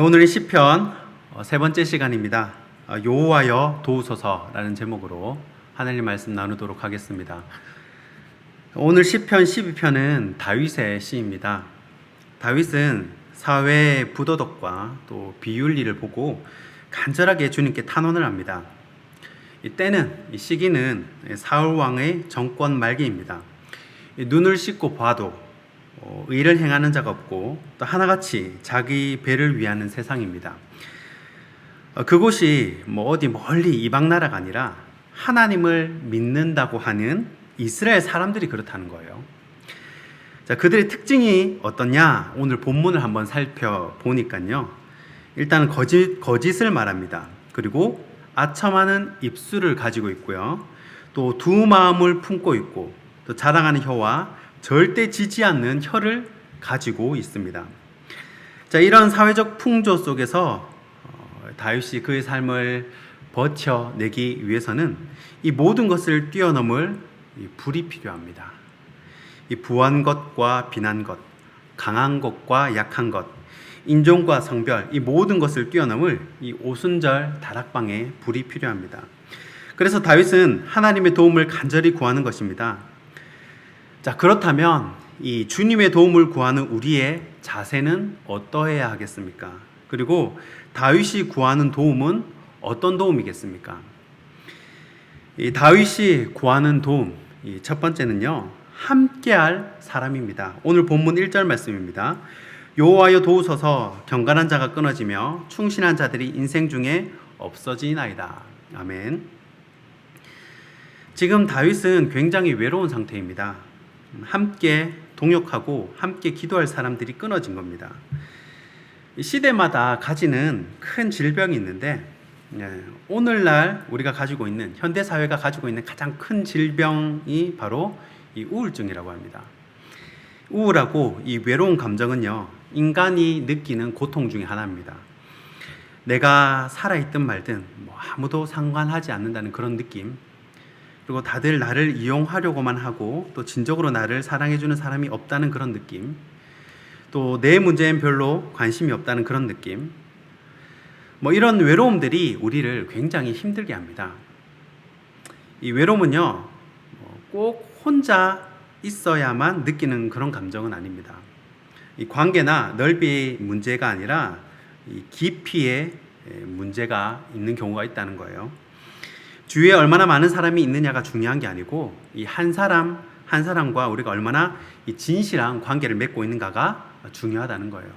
오늘의 시편 세 번째 시간입니다. 여호와여 도우소서라는 제목으로 하나님 말씀 나누도록 하겠습니다. 오늘 시편 12편은 다윗의 시입니다. 다윗은 사회의 부도덕과 또 비윤리를 보고 간절하게 주님께 탄원을 합니다. 이 시기는 사울 왕의 정권 말기입니다. 눈을 씻고 봐도 의를 행하는 자가 없고 또 하나같이 자기 배를 위하는 세상입니다. 그곳이 어디 멀리 이방 나라가 아니라 하나님을 믿는다고 하는 이스라엘 사람들이 그렇다는 거예요. 자, 그들의 특징이 어떠냐? 오늘 본문을 한번 살펴보니까요. 일단 거짓을 말합니다. 그리고 아첨하는 입술을 가지고 있고요. 또 두 마음을 품고 있고 또 자랑하는 혀와 절대 지지 않는 혀를 가지고 있습니다. 자, 이런 사회적 풍조 속에서 다윗이 그의 삶을 버텨내기 위해서는 이 모든 것을 뛰어넘을 불이 필요합니다. 이 부한 것과 빈한 것, 강한 것과 약한 것, 인종과 성별, 이 모든 것을 뛰어넘을 이 오순절 다락방에 불이 필요합니다. 그래서 다윗은 하나님의 도움을 간절히 구하는 것입니다. 자, 그렇다면 이 주님의 도움을 구하는 우리의 자세는 어떠해야 하겠습니까? 그리고 다윗이 구하는 도움은 어떤 도움이겠습니까? 이 다윗이 구하는 도움, 첫 번째는요, 함께할 사람입니다. 오늘 본문 1절 말씀입니다. 여호와여 도우소서, 경건한 자가 끊어지며 충신한 자들이 인생 중에 없어지나이다. 아멘. 지금 다윗은 굉장히 외로운 상태입니다. 함께 동역하고 함께 기도할 사람들이 끊어진 겁니다. 시대마다 가지는 큰 질병이 있는데 오늘날 우리가 가지고 있는 현대사회가 가지고 있는 가장 큰 질병이 바로 이 우울증이라고 합니다. 우울하고 이 외로운 감정은요, 인간이 느끼는 고통 중에 하나입니다. 내가 살아있든 말든 아무도 상관하지 않는다는 그런 느낌, 그리고 다들 나를 이용하려고만 하고 또 진정으로 나를 사랑해주는 사람이 없다는 그런 느낌, 또 내 문제엔 별로 관심이 없다는 그런 느낌, 이런 외로움들이 우리를 굉장히 힘들게 합니다. 이 외로움은요, 꼭 혼자 있어야만 느끼는 그런 감정은 아닙니다. 이 관계나 넓이의 문제가 아니라 이 깊이의 문제가 있는 경우가 있다는 거예요. 주위에 얼마나 많은 사람이 있느냐가 중요한 게 아니고 이 한 사람 한 사람과 우리가 얼마나 이 진실한 관계를 맺고 있는가가 중요하다는 거예요.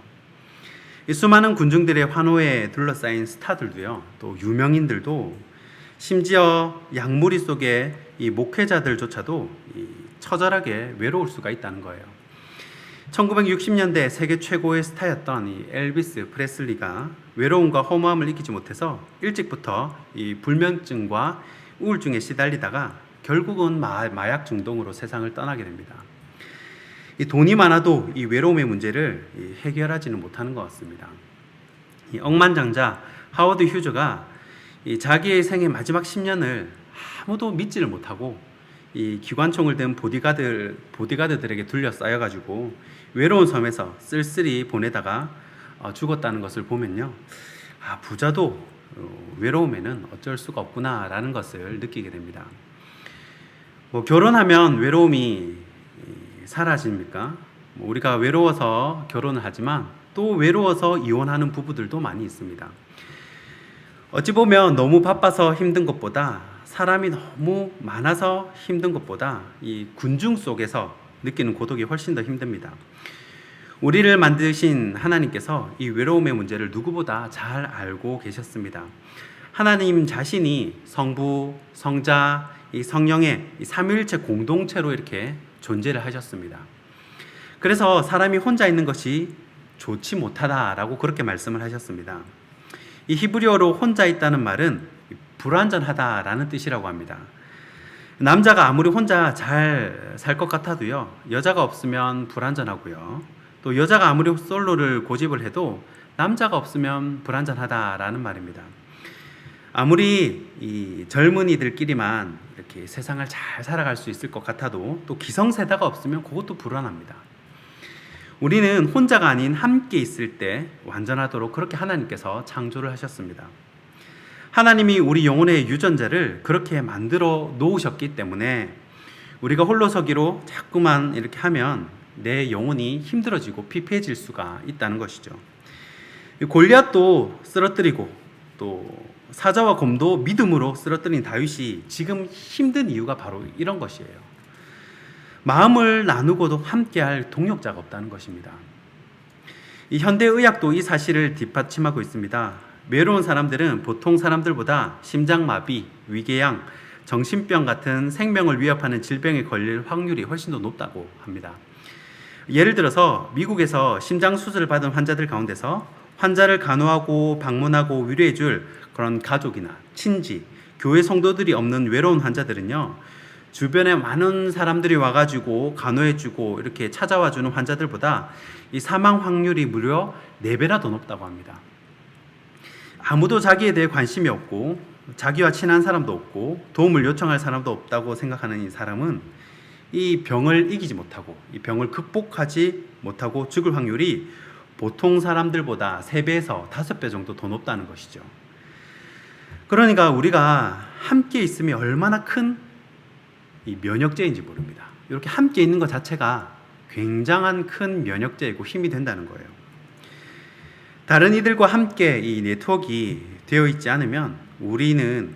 이 수많은 군중들의 환호에 둘러싸인 스타들도요, 또 유명인들도, 심지어 약무리 속의 이 목회자들조차도 이 처절하게 외로울 수가 있다는 거예요. 1960년대 세계 최고의 스타였던 이 엘비스 프레슬리가 외로움과 허무함을 이기지 못해서 일찍부터 이 불면증과 우울증에 시달리다가 결국은 마약 중독으로 세상을 떠나게 됩니다. 이 돈이 많아도 이 외로움의 문제를 해결하지는 못하는 것 같습니다. 이 억만장자 하워드 휴저가 이 자기의 생의 마지막 10년을 아무도 믿지를 못하고 이 기관총을 든 보디가드들에게 둘러싸여가지고 외로운 섬에서 쓸쓸히 보내다가 죽었다는 것을 보면요, 부자도 외로움에는 어쩔 수가 없구나라는 것을 느끼게 됩니다. 결혼하면 외로움이 사라집니까? 우리가 외로워서 결혼을 하지만 또 외로워서 이혼하는 부부들도 많이 있습니다. 어찌 보면 너무 바빠서 힘든 것보다, 사람이 너무 많아서 힘든 것보다 이 군중 속에서 느끼는 고독이 훨씬 더 힘듭니다. 우리를 만드신 하나님께서 이 외로움의 문제를 누구보다 잘 알고 계셨습니다. 하나님 자신이 성부, 성자, 이 성령의 이 삼위일체 공동체로 이렇게 존재를 하셨습니다. 그래서 사람이 혼자 있는 것이 좋지 못하다라고 그렇게 말씀을 하셨습니다. 이 히브리어로 혼자 있다는 말은 불완전하다라는 뜻이라고 합니다. 남자가 아무리 혼자 잘 살 것 같아도요, 여자가 없으면 불완전하고요, 또 여자가 아무리 솔로를 고집을 해도 남자가 없으면 불완전하다라는 말입니다. 아무리 이 젊은이들끼리만 이렇게 세상을 잘 살아갈 수 있을 것 같아도 또 기성세대가 없으면 그것도 불안합니다. 우리는 혼자가 아닌 함께 있을 때 완전하도록 그렇게 하나님께서 창조를 하셨습니다. 하나님이 우리 영혼의 유전자를 그렇게 만들어 놓으셨기 때문에 우리가 홀로서기로 자꾸만 이렇게 하면 내 영혼이 힘들어지고 피폐해질 수가 있다는 것이죠. 골리앗도 쓰러뜨리고 또 사자와 곰도 믿음으로 쓰러뜨린 다윗이 지금 힘든 이유가 바로 이런 것이에요. 마음을 나누고도 함께할 동역자가 없다는 것입니다. 이 현대의학도 이 사실을 뒷받침하고 있습니다. 외로운 사람들은 보통 사람들보다 심장마비, 위궤양, 정신병 같은 생명을 위협하는 질병에 걸릴 확률이 훨씬 더 높다고 합니다. 예를 들어서 미국에서 심장 수술을 받은 환자들 가운데서 환자를 간호하고 방문하고 위로해 줄 그런 가족이나 친지, 교회 성도들이 없는 외로운 환자들은요, 주변에 많은 사람들이 와가지고 간호해주고 이렇게 찾아와주는 환자들보다 이 사망 확률이 무려 4배나 더 높다고 합니다. 아무도 자기에 대해 관심이 없고 자기와 친한 사람도 없고 도움을 요청할 사람도 없다고 생각하는 이 사람은 이 병을 이기지 못하고 이 병을 극복하지 못하고 죽을 확률이 보통 사람들보다 3배에서 5배 정도 더 높다는 것이죠. 그러니까 우리가 함께 있으면 얼마나 큰 이 면역제인지 모릅니다. 이렇게 함께 있는 것 자체가 굉장한 큰 면역제이고 힘이 된다는 거예요. 다른 이들과 함께 이 네트워크가 되어 있지 않으면 우리는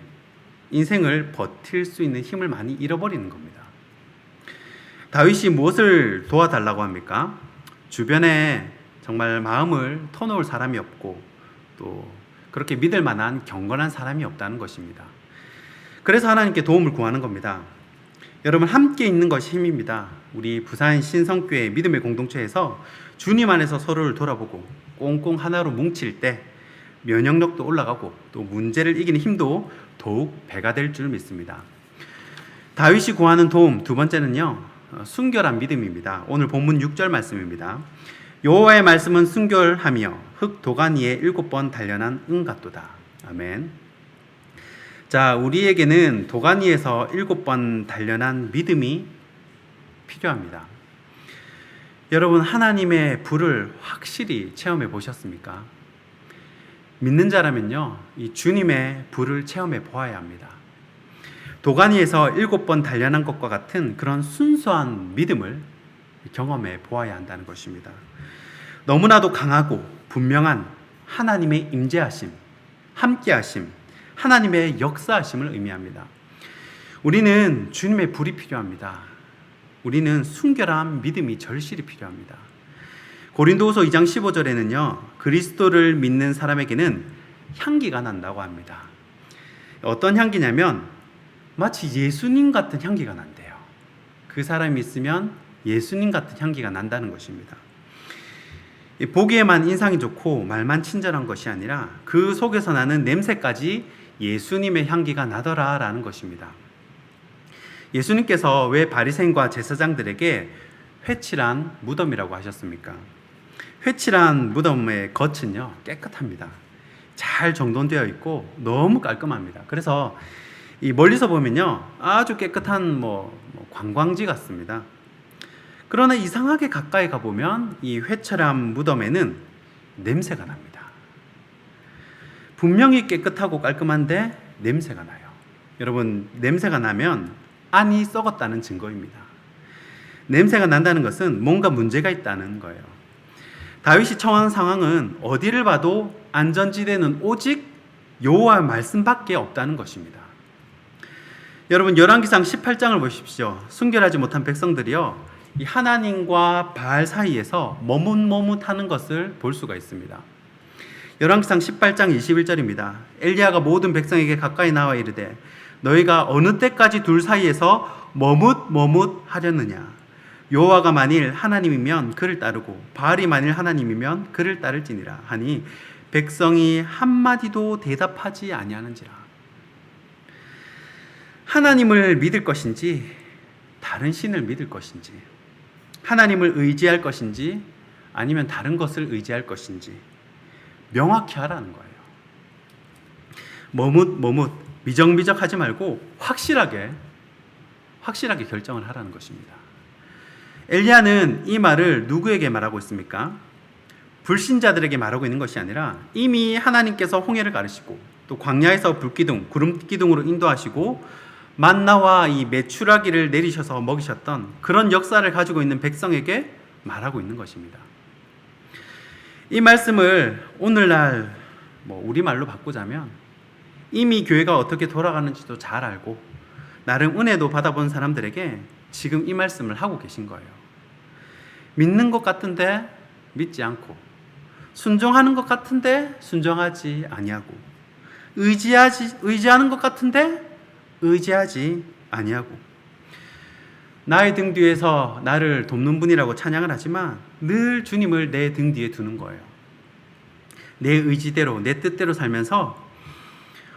인생을 버틸 수 있는 힘을 많이 잃어버리는 겁니다. 다윗이 무엇을 도와달라고 합니까? 주변에 정말 마음을 터놓을 사람이 없고 또 그렇게 믿을 만한 경건한 사람이 없다는 것입니다. 그래서 하나님께 도움을 구하는 겁니다. 여러분, 함께 있는 것이 힘입니다. 우리 부산 신성교회 믿음의 공동체에서 주님 안에서 서로를 돌아보고 꽁꽁 하나로 뭉칠 때 면역력도 올라가고 또 문제를 이기는 힘도 더욱 배가 될 줄 믿습니다. 다윗이 구하는 도움 두 번째는요, 순결한 믿음입니다. 오늘 본문 6절 말씀입니다. 여호와의 말씀은 순결하며 흙 도간 위에 7번 단련한 은 같도다. 아멘. 자, 우리에게는 도간 위에서 7번 단련한 믿음이 필요합니다. 여러분, 하나님의 불을 확실히 체험해 보셨습니까? 믿는 자라면요, 이 주님의 불을 체험해 보아야 합니다. 도간 위에서 7번 단련한 것과 같은 그런 순수한 믿음을 경험해 보아야 한다는 것입니다. 너무나도 강하고 분명한 하나님의 임재하심, 함께하심, 하나님의 역사하심을 의미합니다. 우리는 주님의 불이 필요합니다. 우리는 순결한 믿음이 절실히 필요합니다. 고린도후서 2장 15절에는요, 그리스도를 믿는 사람에게는 향기가 난다고 합니다. 어떤 향기냐면 마치 예수님 같은 향기가 난대요. 그 사람이 있으면 예수님 같은 향기가 난다는 것입니다. 보기에만 인상이 좋고 말만 친절한 것이 아니라 그 속에서 나는 냄새까지 예수님의 향기가 나더라라는 것입니다. 예수님께서 왜 바리새인과 제사장들에게 회칠한 무덤이라고 하셨습니까? 회칠한 무덤의 겉은요, 깨끗합니다. 잘 정돈되어 있고 너무 깔끔합니다. 그래서 이 멀리서 보면요, 아주 깨끗한 관광지 같습니다. 그러나 이상하게 가까이 가보면 이 회칠한 무덤에는 냄새가 납니다. 분명히 깨끗하고 깔끔한데 냄새가 나요. 여러분, 냄새가 나면 안이 썩었다는 증거입니다. 냄새가 난다는 것은 뭔가 문제가 있다는 거예요. 다윗이 처한 상황은 어디를 봐도 안전지대는 오직 여호와의 말씀밖에 없다는 것입니다. 여러분, 열왕기상 18장을 보십시오. 순결하지 못한 백성들이요, 이 하나님과 바알 사이에서 머뭇머뭇하는 것을 볼 수가 있습니다. 열왕기상 18장 21절입니다. 엘리야가 모든 백성에게 가까이 나와 이르되 너희가 어느 때까지 둘 사이에서 머뭇하려느냐. 여호와가 만일 하나님이면 그를 따르고 바알이 만일 하나님이면 그를 따를지니라 하니 백성이 한마디도 대답하지 아니하는지라. 하나님을 믿을 것인지 다른 신을 믿을 것인지, 하나님을 의지할 것인지 아니면 다른 것을 의지할 것인지 명확히 하라는 거예요. 머뭇 미적미적 하지 말고 확실하게 결정을 하라는 것입니다. 엘리야는 이 말을 누구에게 말하고 있습니까? 불신자들에게 말하고 있는 것이 아니라 이미 하나님께서 홍해를 가르시고 또 광야에서 불기둥, 구름기둥으로 인도하시고 만나와 이 메추라기를 내리셔서 먹이셨던 그런 역사를 가지고 있는 백성에게 말하고 있는 것입니다. 이 말씀을 오늘날 우리말로 바꾸자면 이미 교회가 어떻게 돌아가는지도 잘 알고 나름 은혜도 받아본 사람들에게 지금 이 말씀을 하고 계신 거예요. 믿는 것 같은데 믿지 않고, 순종하는 것 같은데 순종하지 아니하고, 의지하는 것 같은데 의지하지 아니하고, 나의 등 뒤에서 나를 돕는 분이라고 찬양을 하지만 늘 주님을 내 등 뒤에 두는 거예요. 내 의지대로, 내 뜻대로 살면서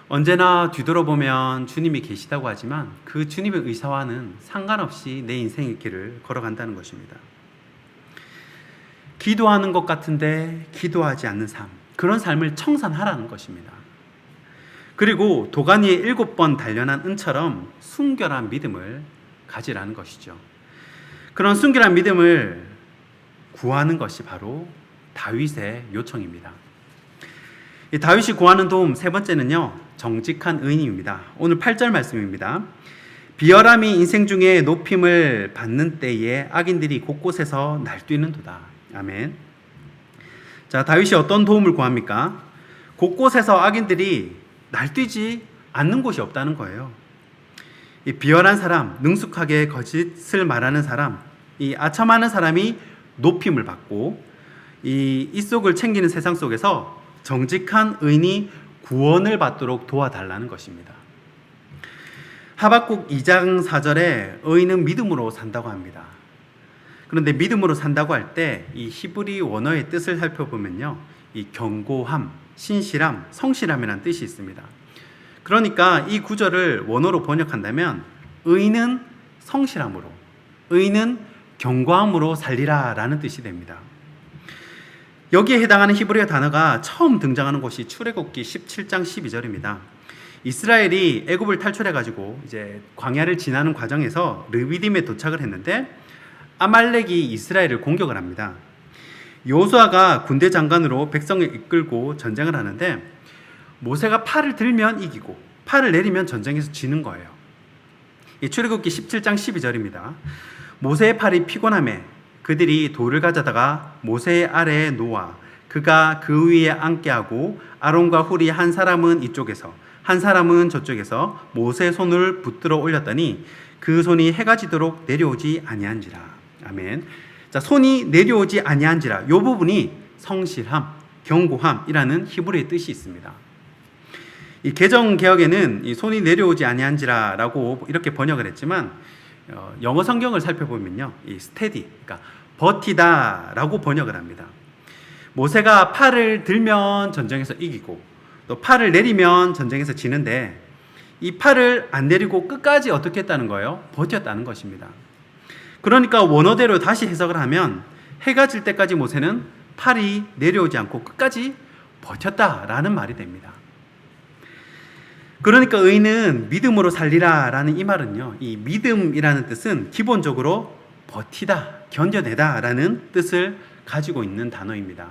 언제나 뒤돌아보면 주님이 계시다고 하지만 그 주님의 의사와는 상관없이 내 인생의 길을 걸어간다는 것입니다. 기도하는 것 같은데 기도하지 않는 삶, 그런 삶을 청산하라는 것입니다. 그리고 도가니에 7번 단련한 은처럼 순결한 믿음을 가지라는 것이죠. 그런 순결한 믿음을 구하는 것이 바로 다윗의 요청입니다. 이 다윗이 구하는 도움 세 번째는요, 정직한 의인입니다. 오늘 8절 말씀입니다. 비열함이 인생 중에 높임을 받는 때에 악인들이 곳곳에서 날뛰는도다. 아멘. 자, 다윗이 어떤 도움을 구합니까? 곳곳에서 악인들이 날뛰지 않는 곳이 없다는 거예요. 이 비열한 사람, 능숙하게 거짓을 말하는 사람, 이 아첨하는 사람이 높임을 받고 이 속을 챙기는 세상 속에서 정직한 의인이 구원을 받도록 도와달라는 것입니다. 하박국 2장 4절에 의인은 믿음으로 산다고 합니다. 그런데 믿음으로 산다고 할 때 이 히브리 원어의 뜻을 살펴보면요, 이 견고함, 신실함, 성실함이라는 뜻이 있습니다. 그러니까 이 구절을 원어로 번역한다면 의인은 성실함으로, 의인은 견고함으로 살리라 라는 뜻이 됩니다. 여기에 해당하는 히브리어 단어가 처음 등장하는 곳이 출애굽기 17장 12절입니다. 이스라엘이 애굽을 탈출해가지고 이제 광야를 지나는 과정에서 르비딤에 도착을 했는데 아말렉이 이스라엘을 공격을 합니다. 여호수아가 군대 장관으로 백성을 이끌고 전쟁을 하는데 모세가 팔을 들면 이기고 팔을 내리면 전쟁에서 지는 거예요. 이 출애굽기 17장 12절입니다. 모세의 팔이 피곤함에 그들이 돌을 가져다가 모세의 아래에 놓아 그가 그 위에 앉게 하고 아론과 훌이 한 사람은 이쪽에서 한 사람은 저쪽에서 모세의 손을 붙들어 올렸더니 그 손이 해가 지도록 내려오지 아니한지라. 아멘. 자, 손이 내려오지 아니한지라, 이 부분이 성실함, 견고함이라는 히브리의 뜻이 있습니다. 이 개정 개혁에는 이 손이 내려오지 아니한지라라고 이렇게 번역을 했지만 영어 성경을 살펴보면요, 이 스테디, 그러니까 버티다라고 번역을 합니다. 모세가 팔을 들면 전쟁에서 이기고 또 팔을 내리면 전쟁에서 지는데 이 팔을 안 내리고 끝까지 어떻게 했다는 거예요? 버텼다는 것입니다. 그러니까 원어대로 다시 해석을 하면 해가 질 때까지 모세는 팔이 내려오지 않고 끝까지 버텼다라는 말이 됩니다. 그러니까 의인은 믿음으로 살리라 라는 이 말은요, 이 믿음이라는 뜻은 기본적으로 버티다, 견뎌내다 라는 뜻을 가지고 있는 단어입니다.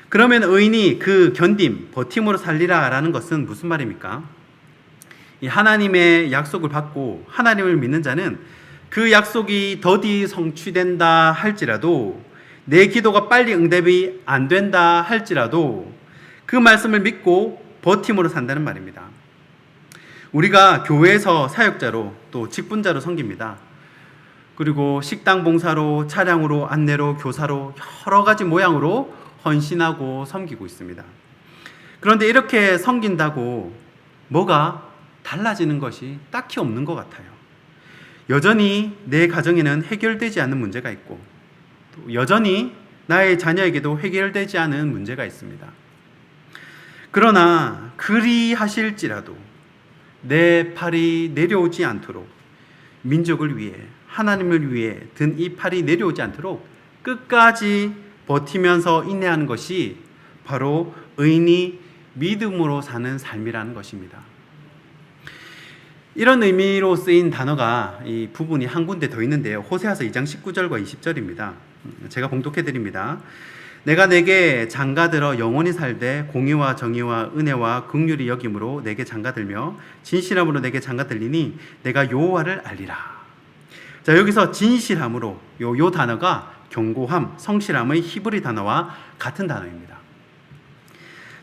그러면 의인이 그 견딤, 버팀으로 살리라 라는 것은 무슨 말입니까? 이 하나님의 약속을 받고 하나님을 믿는 자는 그 약속이 더디 성취된다 할지라도, 내 기도가 빨리 응답이 안 된다 할지라도 그 말씀을 믿고 버팀으로 산다는 말입니다. 우리가 교회에서 사역자로 또 직분자로 섬깁니다. 그리고 식당 봉사로, 차량으로, 안내로, 교사로 여러 가지 모양으로 헌신하고 섬기고 있습니다. 그런데 이렇게 섬긴다고 뭐가 달라지는 것이 딱히 없는 것 같아요. 여전히 내 가정에는 해결되지 않는 문제가 있고 또 여전히 나의 자녀에게도 해결되지 않은 문제가 있습니다. 그러나 그리하실지라도 내 팔이 내려오지 않도록, 민족을 위해, 하나님을 위해 든 이 팔이 내려오지 않도록 끝까지 버티면서 인내하는 것이 바로 의인이 믿음으로 사는 삶이라는 것입니다. 이런 의미로 쓰인 단어가 이 부분이 한 군데 더 있는데요. 호세아서 2장 19절과 20절입니다. 제가 봉독해 드립니다. 내가 내게 장가들어 영원히 살되 공의와 정의와 은혜와 긍휼이 여김으로 내게 장가들며 진실함으로 내게 장가들리니 내가 여호와를 알리라. 자, 여기서 진실함으로 요 단어가 견고함, 성실함의 히브리 단어와 같은 단어입니다.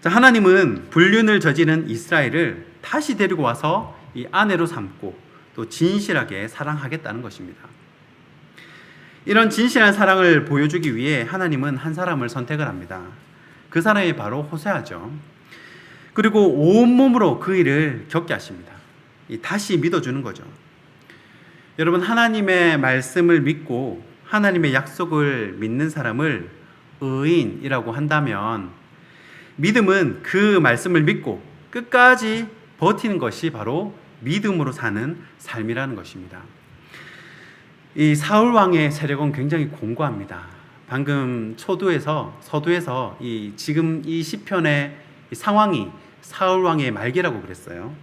자, 하나님은 불륜을 저지른 이스라엘을 다시 데리고 와서 이 아내로 삼고 또 진실하게 사랑하겠다는 것입니다. 이런 진실한 사랑을 보여주기 위해 하나님은 한 사람을 선택을 합니다. 그 사람이 바로 호세아죠. 그리고 온몸으로 그 일을 겪게 하십니다. 다시 믿어주는 거죠. 여러분, 하나님의 말씀을 믿고 하나님의 약속을 믿는 사람을 의인이라고 한다면 믿음은 그 말씀을 믿고 끝까지 버티는 것이 바로 믿음으로 사는 삶이라는 것입니다. 이 사울 왕의 세력은 굉장히 공고합니다. 방금 서두에서 지금 이 시편의 상황이 사울 왕의 말기라고 그랬어요.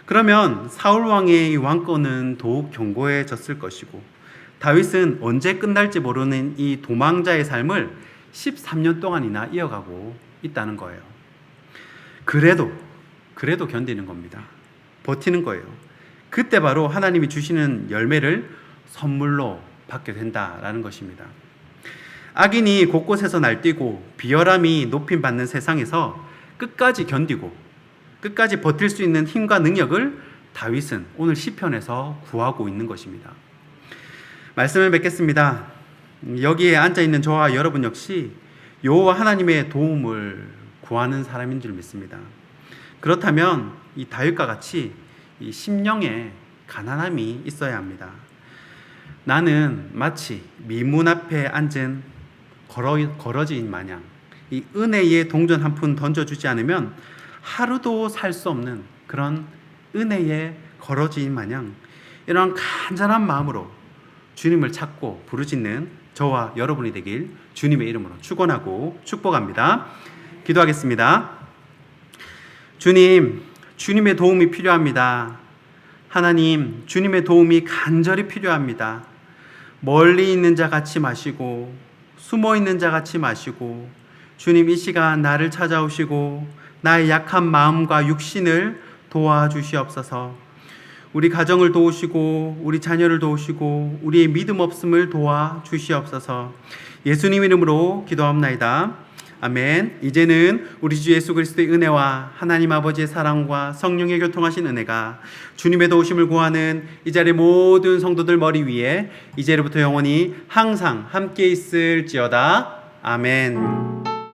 그러면 사울 왕의 왕권은 더욱 견고해졌을 것이고 다윗은 언제 끝날지 모르는 이 도망자의 삶을 13년 동안이나 이어가고 있다는 거예요. 그래도 견디는 겁니다. 버티는 거예요. 그때 바로 하나님이 주시는 열매를 선물로 받게 된다라는 것입니다. 악인이 곳곳에서 날뛰고 비열함이 높임받는 세상에서 끝까지 견디고 끝까지 버틸 수 있는 힘과 능력을 다윗은 오늘 시편에서 구하고 있는 것입니다. 말씀을 뵙겠습니다. 여기에 앉아있는 저와 여러분 역시 여호와 하나님의 도움을 구하는 사람인 줄 믿습니다. 그렇다면 이 다윗과 같이 이 심령에 가난함이 있어야 합니다. 나는 마치 미문 앞에 앉은 거러지인 마냥 이 은혜의 동전 한 푼 던져주지 않으면 하루도 살 수 없는 그런 은혜의 거러지인 마냥 이런 간절한 마음으로 주님을 찾고 부르짖는 저와 여러분이 되길 주님의 이름으로 축원하고 축복합니다. 기도하겠습니다. 주님, 주님의 도움이 필요합니다. 하나님, 주님의 도움이 간절히 필요합니다. 멀리 있는 자 같이 마시고 숨어 있는 자 같이 마시고 주님, 이 시간 나를 찾아오시고 나의 약한 마음과 육신을 도와주시옵소서. 우리 가정을 도우시고 우리 자녀를 도우시고 우리의 믿음 없음을 도와주시옵소서. 예수님 이름으로 기도합나이다. 아멘. 이제는 우리 주 예수 그리스도의 은혜와 하나님 아버지의 사랑과 성령의 교통하신 은혜가 주님의 도우심을 구하는 이 자리의 모든 성도들 머리 위에 이제로부터 영원히 항상 함께 있을지어다. 아멘.